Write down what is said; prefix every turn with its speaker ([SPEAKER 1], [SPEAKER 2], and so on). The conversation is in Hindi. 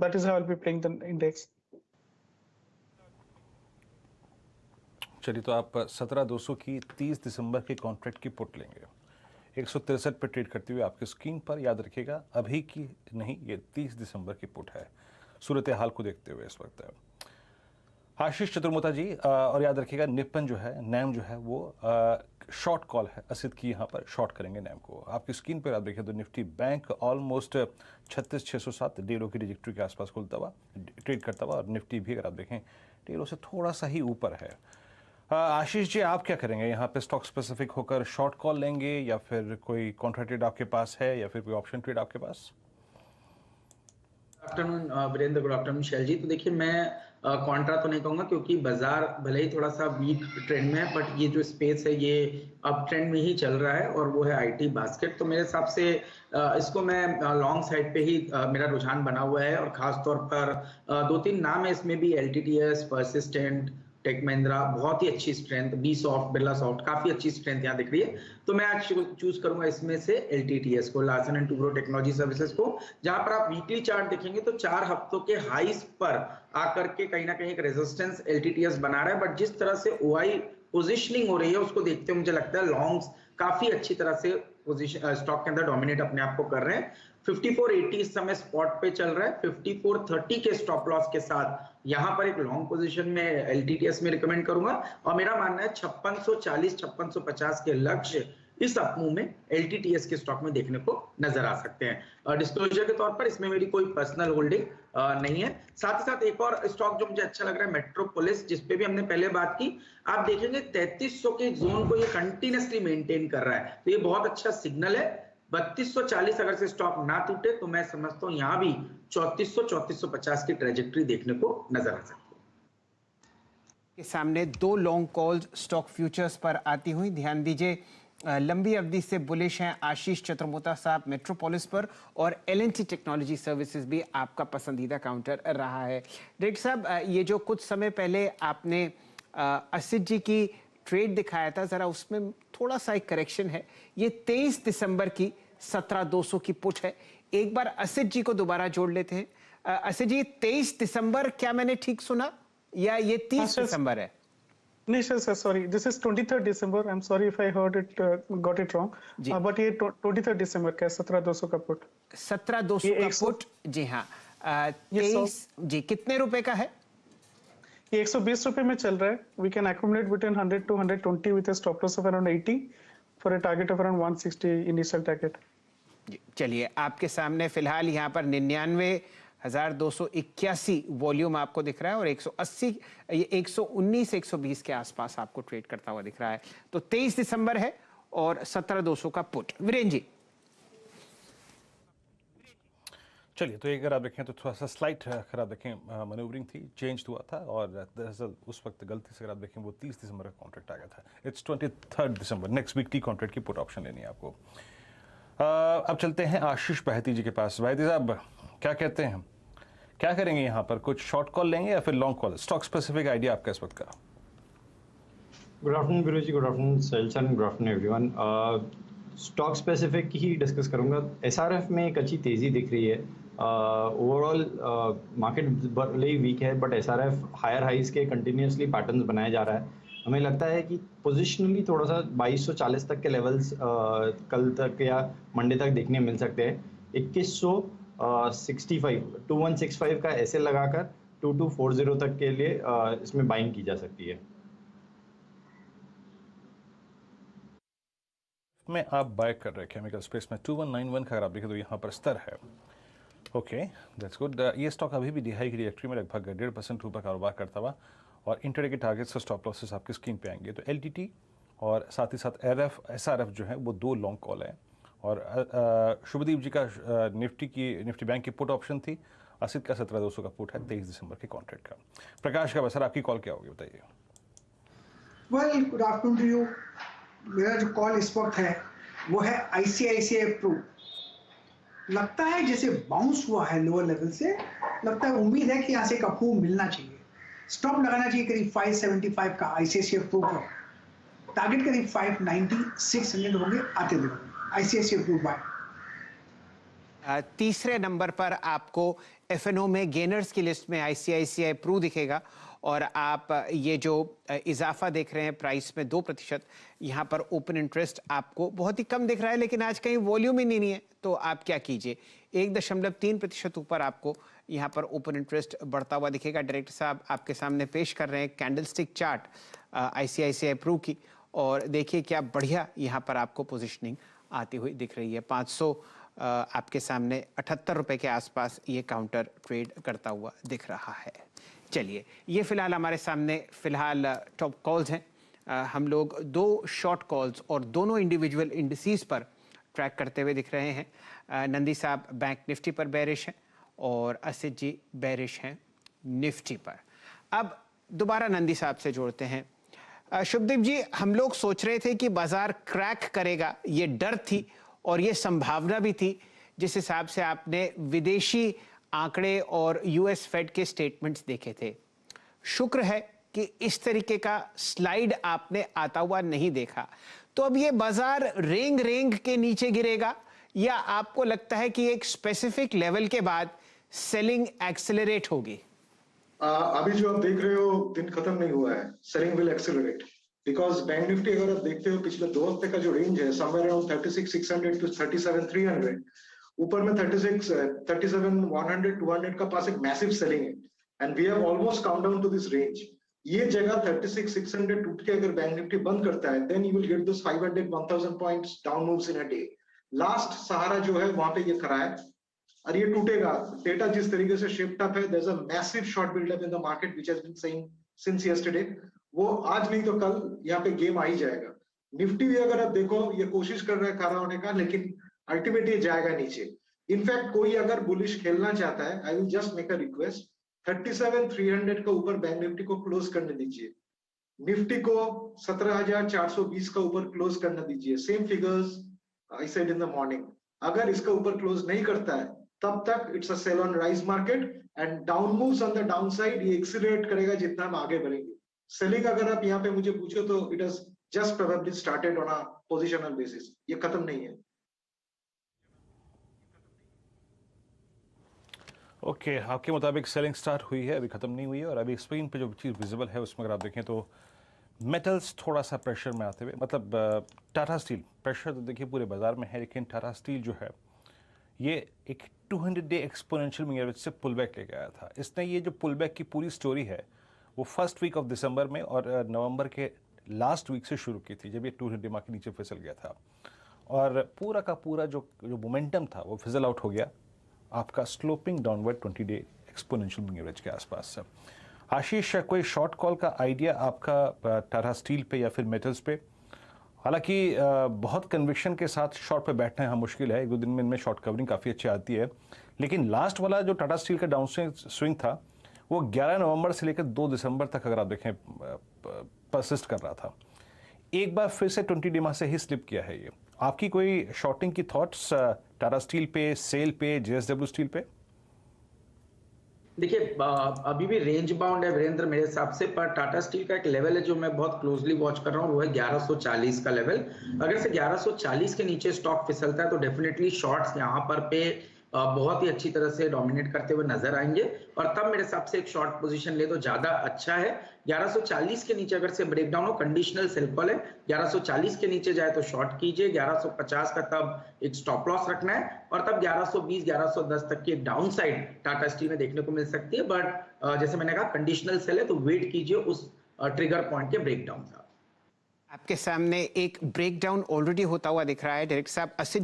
[SPEAKER 1] that is how I'll be playing the index.
[SPEAKER 2] चलिए, तो आप 17,200 की 30 दिसंबर की कॉन्ट्रैक्ट की पुट लेंगे 163 पर ट्रेड करते हुए आपकी स्क्रीन पर। याद रखिएगा अभी की नहीं, ये 30 दिसंबर की पुट है सूरत हाल को देखते हुए इस वक्त। आशीष चतुर्मोता जी, और याद रखिएगा निपन जो है, नैम जो है वो शॉर्ट कॉल है, असित की यहाँ पर शॉर्ट करेंगे नैम को। आपकी स्क्रीन पर आप देखिए तो निफ्टी बैंक ऑलमोस्ट 36,607 डेलो की ट्रैजेक्टरी के आसपास खुलता हुआ ट्रेड करता हुआ, और निफ्टी भी अगर आप देखें डेलो से थोड़ा सा ही ऊपर है। आशीष जी, आप क्या करेंगे यहाँ पे? स्टॉक स्पेसिफिक होकर शॉर्ट कॉल लेंगे या फिर कोई कॉन्ट्रा ट्रेड आपके पास है या फिर कोई ऑप्शन ट्रेड आपके पास?
[SPEAKER 3] आफ्टरनून वीरेंद्र, गुड आफ्टरनून शैल जी। तो देखिए, मैं कॉन्ट्रा तो नहीं कहूंगा क्योंकि बाजार भले ही थोड़ा सा वीक ट्रेंड में है, बट ये जो स्पेस है ये अब ट्रेंड में ही चल रहा है और वो है आईटी बास्केट। तो मेरे हिसाब से इसको मैं लॉन्ग साइड पे ही मेरा रुझान बना हुआ है, और खास तौर पर 2-3 नाम है इसमें भी, एलटीटीएस, परसिस्टेंट, टेक महिंद्रा, बहुत ही अच्छी strength, B soft, Birlasoft, काफी अच्छी स्ट्रेंथ यहाँ दिख रही है। तो मैं आज चूज करूंगा इसमें से एलटीटीएस को, Larsen and Toubro technology services को, जहां पर आप वीकली चार्ट देखेंगे तो 4 हफ्तों के हाईस पर आकर के कहीं ना कहीं एक रेजिस्टेंस एलटीटीएस बना रहा है। बट जिस तरह से ओआई पोजिशनिंग हो रही है उसको देखते हुए मुझे लगता है लॉन्ग्स काफी अच्छी तरह से पोजीशन स्टॉक के अंदर डोमिनेट अपने आप को कर रहे हैं। 5480 इस समय स्पॉट पे चल रहा है, 5430 के स्टॉप लॉस के साथ यहां पर एक लॉन्ग पोजीशन में एलटीटीएस में रिकमेंड करूंगा, और मेरा मानना है 5640 5650 के लक्ष्य इस अपमूव में एलटीटीएस के स्टॉक में देखने को नजर आ सकते हैं। डिस्क्लोजर के तौर पर इसमें मेरी कोई पर्सनल होल्डिंग नहीं है। साथ ही साथ एक और स्टॉक जो मुझे अच्छा लग रहा है, मेट्रोपोलिस, जिसपे भी हमने पहले बात की, आप देखेंगे 3300 के जोन को ये कंटिन्यूअसली मेंटेन कर रहा है, तो ये बहुत अच्छा सिग्नल है। 3240 अगर से स्टॉक ना टूटे तो मैं समझता हूं यहां भी 3400 3450 की ट्रेजेक्टरी देखने को नजर आ सकती है।
[SPEAKER 4] के सामने 2 लॉन्ग कॉल्स स्टॉक फ्यूचर्स पर आती हुई, ध्यान दीजिए लंबी अवधि से बुलिश हैं आशीष चतुर्मोता साहब मेट्रोपोलिस पर, और एलएनटी टेक्नोलॉजी सर्विसेज भी आपका पसंदीदा काउंटर रहा है। डायरेक्टर साहब, ये जो कुछ समय पहले आपने असित जी की ट्रेड दिखाया था, जरा उसमें थोड़ा सा एक करेक्शन है। ये 23 दिसंबर की 17,200 की पुट है। एक बार असित जी को दोबारा जोड़ लेते हैं। असित जी, 23 दिसंबर क्या मैंने ठीक सुना, या ये 30 दिसंबर है?
[SPEAKER 1] नहीं sir, sorry, this is 23rd December. I am sorry if I heard it, got it wrong, but ये 23rd दिसंबर का 17,200 का पुट।
[SPEAKER 4] 17,200 का पुट, जी हाँ। 23 जी, कितने रुपए का है?
[SPEAKER 1] ये 120 रुपए में चल रहा है। We can accumulate between 100 to 120 with a stop loss of around 80 for a target of around 160 initial target.
[SPEAKER 4] चलिए, आपके सामने फिलहाल यहाँ पर 99,281 वॉल्यूम आपको दिख रहा है, और 180, ये 119 120 के आसपास आपको ट्रेड करता हुआ दिख रहा है। तो 23 दिसंबर है और 17,200 का पुट। वीरेंद्र जी,
[SPEAKER 2] चलिए, तो अगर आप देखें तो थोड़ा सा स्लाइट अगर आप देखें मैन्यूवरिंग थी, चेंज हुआ था, और दरअसल उस वक्त गलती से अगर आप देखें वो 30 दिसंबर का कॉन्ट्रैक्ट आ गया था। It's 23rd December, next week की कॉन्ट्रैक्ट की पुट ऑप्शन लेनी है आपको। अब चलते हैं आशीष बहती जी के पास। बहती साहब, क्या कहते हैं, क्या करेंगे यहाँ पर? कुछ शॉर्ट कॉल लेंगे या फिर long call? Stock specific idea आपका इस वक्त का?
[SPEAKER 5] Good afternoon Veeru ji, good afternoon सेल्सन, good afternoon everyone. Stock specific ही डिस्कस करूंगा। एसआरएफ में एक अच्छी तेज़ी दिख रही है। ओवरऑल मार्केट भले ही वीक है, बट एसआरएफ हायर हाइज के कंटिन्यूसली पैटर्न्स बनाया जा रहा है। हमें लगता है कि पोजिशनली थोड़ा सा 2240 तक के लेवल्स कल तक या मंडे तक देखने मिल सकते हैं। 2165 का ऐसे लगाकर 2240 तक के लिए इसमें बाइंग की जा सकती है।
[SPEAKER 2] में आप बाय कर रहे हैं केमिकल स्पेस में 2191 का अगर आप देखें तो यहाँ पर स्तर है। Okay, that's good. ये स्टॉक अभी भी दिहाई की ट्रैजेक्टरी में लगभग 1.5% ऊपर कारोबार करता हुआ, और इंटरडे के टारगेट्स और स्टॉप लॉसेस आपकी स्क्रीन पे आएंगे। तो एलटीटी और साथ ही साथ एसआरएफ जो है वो 2 लॉन्ग कॉल है, और शुभदीप जी का निफ्टी बैंक की पुट ऑप्शन थी, असित का 17,200 का पुट है 23 दिसंबर के कॉन्ट्रैक्ट का। प्रकाश का बसर, आपकी कॉल क्या होगी बताइए?
[SPEAKER 6] Well, good afternoon to you. मेरा जो कॉल इस वक्त है वो है आईसीआईसीआई प्रू। लगता है जैसे बाउंस हुआ है लोअर लेवल से, लगता है उम्मीद है कि यहाँ से एक अपमूव मिलना चाहिए। स्टॉप लगाना चाहिए करीब 575 का आईसीआईसीआई प्रू पर, टारगेट करीब 590 600 होंगे आते दिन। ICICI Pru buy.
[SPEAKER 4] तीसरे नंबर पर आपको एफएनओ में गेनर्स की लिस्ट में आईसीआईसीआई प्रू दिखेगा और आप ये जो इजाफा देख रहे हैं प्राइस में 2%, यहाँ पर ओपन इंटरेस्ट आपको बहुत ही कम दिख रहा है, लेकिन आज कहीं वॉल्यूम ही नहीं है, तो आप क्या कीजिए 1.3% ऊपर आपको यहाँ पर ओपन इंटरेस्ट बढ़ता हुआ दिखेगा। डायरेक्टर साहब आपके सामने पेश कर रहे हैं कैंडलस्टिक चार्ट आईसीआईसीआई प्रू की, और देखिए क्या बढ़िया यहाँ पर आपको पोजिशनिंग आती हुई दिख रही है। 500 आपके सामने 78 रुपए के आसपास ये काउंटर ट्रेड करता हुआ दिख रहा है। चलिए, ये फिलहाल हमारे सामने फिलहाल टॉप कॉल्स हैं। हम लोग 2 शॉर्ट कॉल्स और दोनों इंडिविजुअल इंडिसेस पर ट्रैक करते हुए दिख रहे हैं। नंदी साहब बैंक निफ्टी पर बेरिश हैं और असित जी बेरिश हैं निफ्टी पर। अब दोबारा नंदी साहब से जोड़ते हैं। शुभदीप जी, हम लोग सोच रहे थे कि बाजार क्रैक करेगा, ये डर थी और ये संभावना भी थी जिस हिसाब से आपने विदेशी आंकड़े और यूएस फेड के स्टेटमेंट्स देखे थे। शुक्र है कि इस तरीके का स्लाइड आपने आता हुआ नहीं देखा। तो अब ये बाजार रेंग रेंग के नीचे गिरेगा या आपको लगता है कि एक स्पेसिफिक लेवल के बाद सेलिंग एक्सेलरेट होगी?
[SPEAKER 7] अभी जो आप देख रहे हो दिन खत्म नहीं हुआ है, selling will accelerate because bank Nifty अगर आप देखते हो पिछले 2 हफ्ते का जो रेंज है समवेयर अराउंड 36,600 टू 37,300, ऊपर में 37,100 200 का पास एक मैसिव सेलिंग है and we have almost count down to this range. ये जगह 36,600 टूट के अगर बैंक निफ्टी बंद करता है then you will get this 500-1000 points down moves in a day. Last सहारा जो है वहां पे ये खड़ा है और ये टूटेगा। डेटा जिस तरीके से शिफ्ट अप है, there is a massive short buildup in the market which has been saying since yesterday. वो आज नहीं तो कल यहाँ पे गेम आ ही जाएगा। निफ्टी भी अगर आप देखो ये कोशिश कर रहा है खड़ा होने का, लेकिन अल्टीमेटली जाएगा नीचे। इनफैक्ट कोई अगर बुलिश खेलना चाहता है, I will just make a request, 37,300 का ऊपर बैंक निफ्टी को क्लोज करने दीजिए, निफ्टी को 17,420 का ऊपर क्लोज करने दीजिए। Same figures I said in the morning. अगर इसका ऊपर क्लोज नहीं करता है तब तक it's a sell on rise market and down moves on the downside ये एक्सीलरेट करेगा जितना हम आगे बढ़ेंगे। सेलिंग अगर आप यहाँ पे मुझे पूछो तो it has just probably started on a positional basis, ये खत्म नहीं है।
[SPEAKER 2] ओके, आपके मुताबिक सेलिंग स्टार्ट हुई है, अभी खत्म नहीं हुई है, और अभी स्क्रीन पे जो चीज़ विजिबल है उसमें अगर आप देखें तो मेटल्स थोड़ा सा प्रेशर में आते हुए, मतलब टाटा स्टील प्रेशर तो देखिए पूरे बाजार में है, लेकिन टाटा स्टील जो है ये एक 200 डे एक्सपोनेंशियल मूविंग एवरेज से पुल बैक लेके आया था। इसने ये जो पुल बैक की पूरी स्टोरी है वो फर्स्ट वीक ऑफ दिसंबर में और नवंबर के लास्ट वीक से शुरू की थी, जब ये 200 डे मार्क के नीचे फिसल गया था, और पूरा का पूरा जो मोमेंटम था वो फिजल आउट हो गया आपका sloping downward 20 day exponential moving average के आसपास। आशीष, कोई शॉर्ट कॉल का आइडिया आपका टाटा स्टील पे या फिर मेटल्स पे? हालांकि बहुत कन्विक्शन के साथ शॉर्ट पे बैठना यहाँ मुश्किल है, 1-2 दिन में इनमें शॉर्ट कवरिंग काफ़ी अच्छी आती है, लेकिन लास्ट वाला जो टाटा स्टील का डाउन स्विंग था वो 11 नवंबर से लेकर 2 दिसंबर तक अगर आप देखें परसिस्ट कर रहा था। एक बार फिर से 20 डे से ही स्लिप किया है ये। आपकी कोई शॉर्टिंग की थॉट्स टाटा स्टील पे, सेल पे, जेएसडब्ल्यू स्टील पे?
[SPEAKER 3] देखिए अभी भी रेंज बाउंड है वीरेंद्र मेरे हिसाब से, पर टाटा स्टील का एक लेवल है जो मैं बहुत क्लोजली वॉच कर रहा हूँ, वो है 1140 का लेवल। अगर से 1140 के नीचे स्टॉक फिसलता है तो डेफिनेटली शॉर्ट्स यहाँ पर पे बहुत ही अच्छी तरह से डोमिनेट करते हुए नजर आएंगे, और तब मेरे हिसाब से एक शॉर्ट पोजीशन ले तो ज्यादा अच्छा है। 1140 के नीचे अगर से ब्रेकडाउन हो कंडीशनल सेल कॉल है, 1140 के नीचे जाए तो शॉर्ट कीजिए, 1150 का तब एक स्टॉप लॉस रखना है, और तब 1120 1110 तक की डाउन साइड टाटा स्टील में देखने को मिल सकती है। बट जैसे मैंने कहा कंडीशनल सेल है तो वेट कीजिए उस ट्रिगर पॉइंट के ब्रेकडाउन का।
[SPEAKER 4] आपके सामने एक ब्रेकडाउन ऑलरेडी होता हुआ दिख रहा है। डायरेक्टर साहब, असित